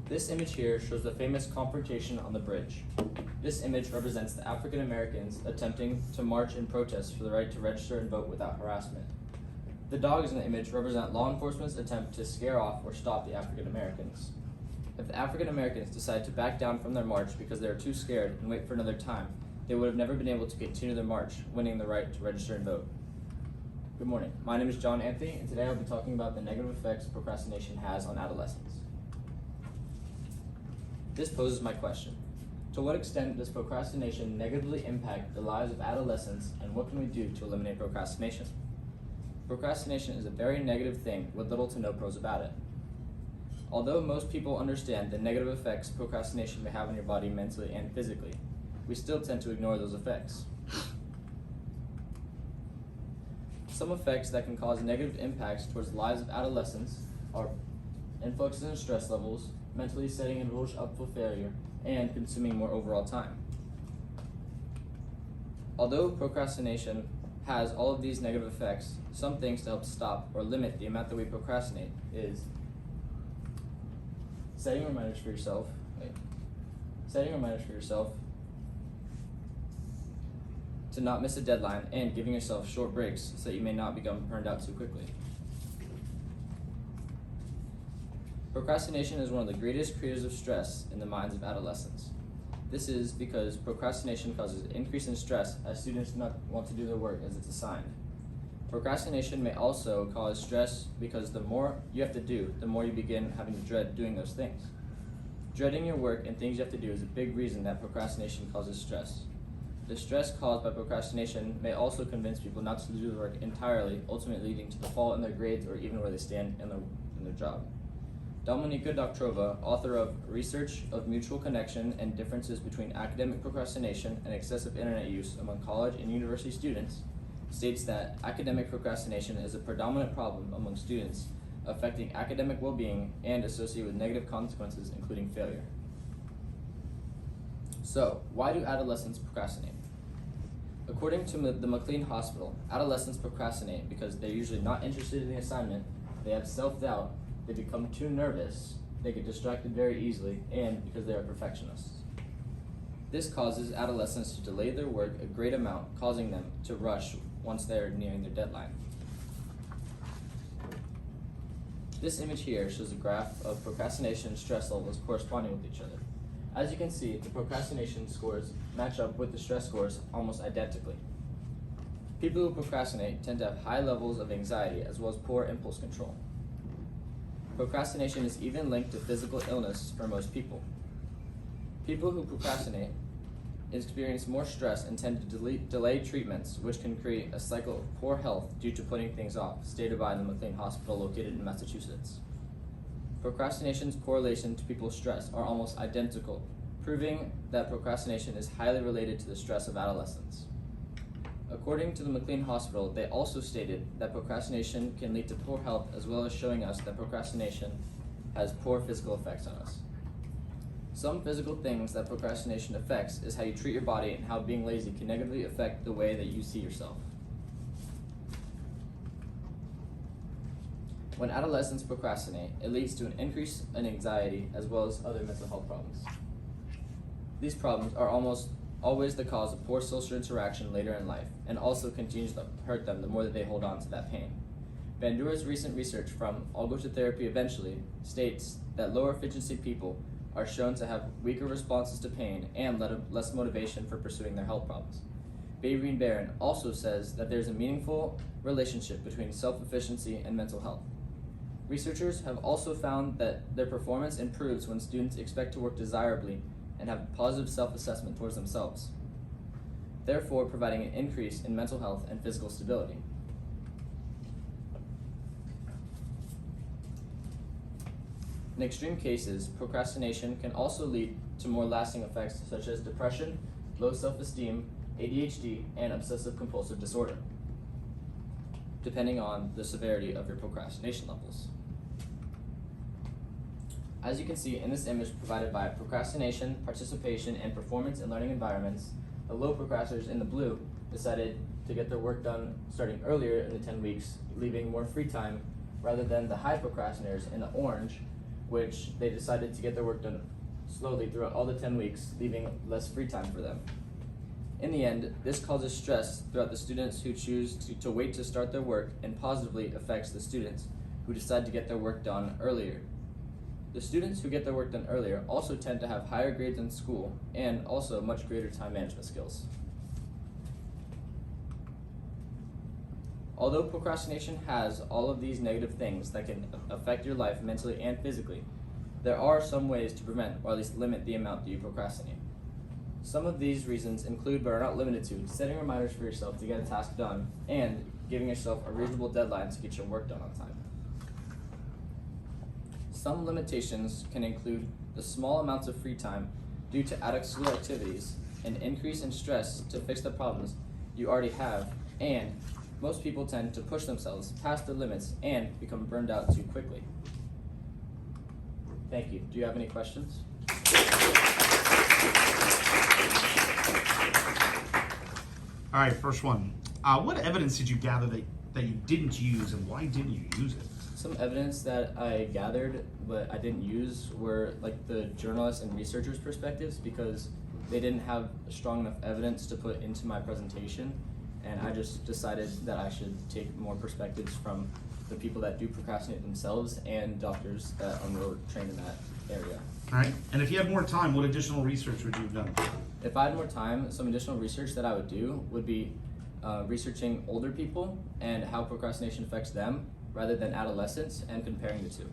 This image here shows the famous confrontation on the bridge. This image represents the African Americans attempting to march in protest for the right to register and vote without harassment. The dogs in the image represent law enforcement's attempt to scare off or stop the African Americans. If the African Americans decided to back down from their march because they were too scared and wait for another time, they would have never been able to continue their march, winning the right to register and vote. Good morning. My name is John Anthony, and today I'll be talking about the negative effects procrastination has on adolescents. This poses my question. To what extent does procrastination negatively impact the lives of adolescents, and what can we do to eliminate procrastination? Procrastination is a very negative thing with little to no pros about it. Although most people understand the negative effects procrastination may have on your body mentally and physically, we still tend to ignore those effects. Some effects that can cause negative impacts towards the lives of adolescents are influxes in stress levels, mentally setting individuals up for failure, and consuming more overall time. Although procrastination has all of these negative effects, some things to help stop or limit the amount that we procrastinate is setting reminders for yourself, to not miss a deadline, and giving yourself short breaks so that you may not become burned out too quickly. Procrastination is one of the greatest creators of stress in the minds of adolescents. This is because procrastination causes an increase in stress as students do not want to do their work as it's assigned. Procrastination may also cause stress because the more you have to do, the more you begin having to dread doing those things. Dreading your work and things you have to do is a big reason that procrastination causes stress. The stress caused by procrastination may also convince people not to do the work entirely, ultimately leading to the fall in their grades or even where they stand in their job. Dominika Doktrova, author of Research of Mutual Connection and Differences Between Academic Procrastination and Excessive Internet Use Among College and University Students, states that academic procrastination is a predominant problem among students, affecting academic well-being and associated with negative consequences, including failure. So, why do adolescents procrastinate? According to the McLean Hospital, adolescents procrastinate because they're usually not interested in the assignment, they have self-doubt, they become too nervous, they get distracted very easily, and because they are perfectionists. This causes adolescents to delay their work a great amount, causing them to rush once they are nearing their deadline. This image here shows a graph of procrastination and stress levels corresponding with each other. As you can see, the procrastination scores match up with the stress scores almost identically. People who procrastinate tend to have high levels of anxiety as well as poor impulse control. Procrastination is even linked to physical illness for most people. People who procrastinate experience more stress and tend to delay treatments, which can create a cycle of poor health due to putting things off, stated by the McLean Hospital located in Massachusetts. Procrastination's correlation to people's stress are almost identical, proving that procrastination is highly related to the stress of adolescents. According to the McLean Hospital, they also stated that procrastination can lead to poor health, as well as showing us that procrastination has poor physical effects on us. Some physical things that procrastination affects is how you treat your body and how being lazy can negatively affect the way that you see yourself. When adolescents procrastinate, it leads to an increase in anxiety as well as other mental health problems. These problems are almost always the cause of poor social interaction later in life, and also continues to hurt them the more that they hold on to that pain. Bandura's recent research from I'll Go to Therapy Eventually states that lower efficiency people are shown to have weaker responses to pain and less motivation for pursuing their health problems. Bayreen Barron also says that there's a meaningful relationship between self-efficiency and mental health. Researchers have also found that their performance improves when students expect to work desirably and have positive self-assessment towards themselves, therefore providing an increase in mental health and physical stability. In extreme cases, procrastination can also lead to more lasting effects such as depression, low self-esteem, ADHD, and obsessive-compulsive disorder, depending on the severity of your procrastination levels. As you can see in this image provided by procrastination, participation, and performance in learning environments, the low procrastinators in the blue decided to get their work done starting earlier in the 10 weeks, leaving more free time, rather than the high procrastinators in the orange which they decided to get their work done slowly throughout all the 10 weeks, leaving less free time for them. In the end, this causes stress throughout the students who choose to wait to start their work, and positively affects the students who decide to get their work done earlier. The students who get their work done earlier also tend to have higher grades in school and also much greater time management skills. Although procrastination has all of these negative things that can affect your life mentally and physically, there are some ways to prevent or at least limit the amount that you procrastinate. Some of these reasons include, but are not limited to, setting reminders for yourself to get a task done and giving yourself a reasonable deadline to get your work done on time. Some limitations can include the small amounts of free time due to out-of-school activities, an increase in stress to fix the problems you already have, and most people tend to push themselves past their limits and become burned out too quickly. Thank you. Do you have any questions? All right, first one. What evidence did you gather that you didn't use, and why didn't you use it? Some evidence that I gathered but I didn't use were like the journalists and researchers' perspectives, because they didn't have strong enough evidence to put into my presentation, and I just decided that I should take more perspectives from the people that do procrastinate themselves and doctors that are more trained in that area. All right, and if you had more time, what additional research would you have done? If I had more time, some additional research that I would do would be researching older people and how procrastination affects them rather than adolescents, and comparing the two.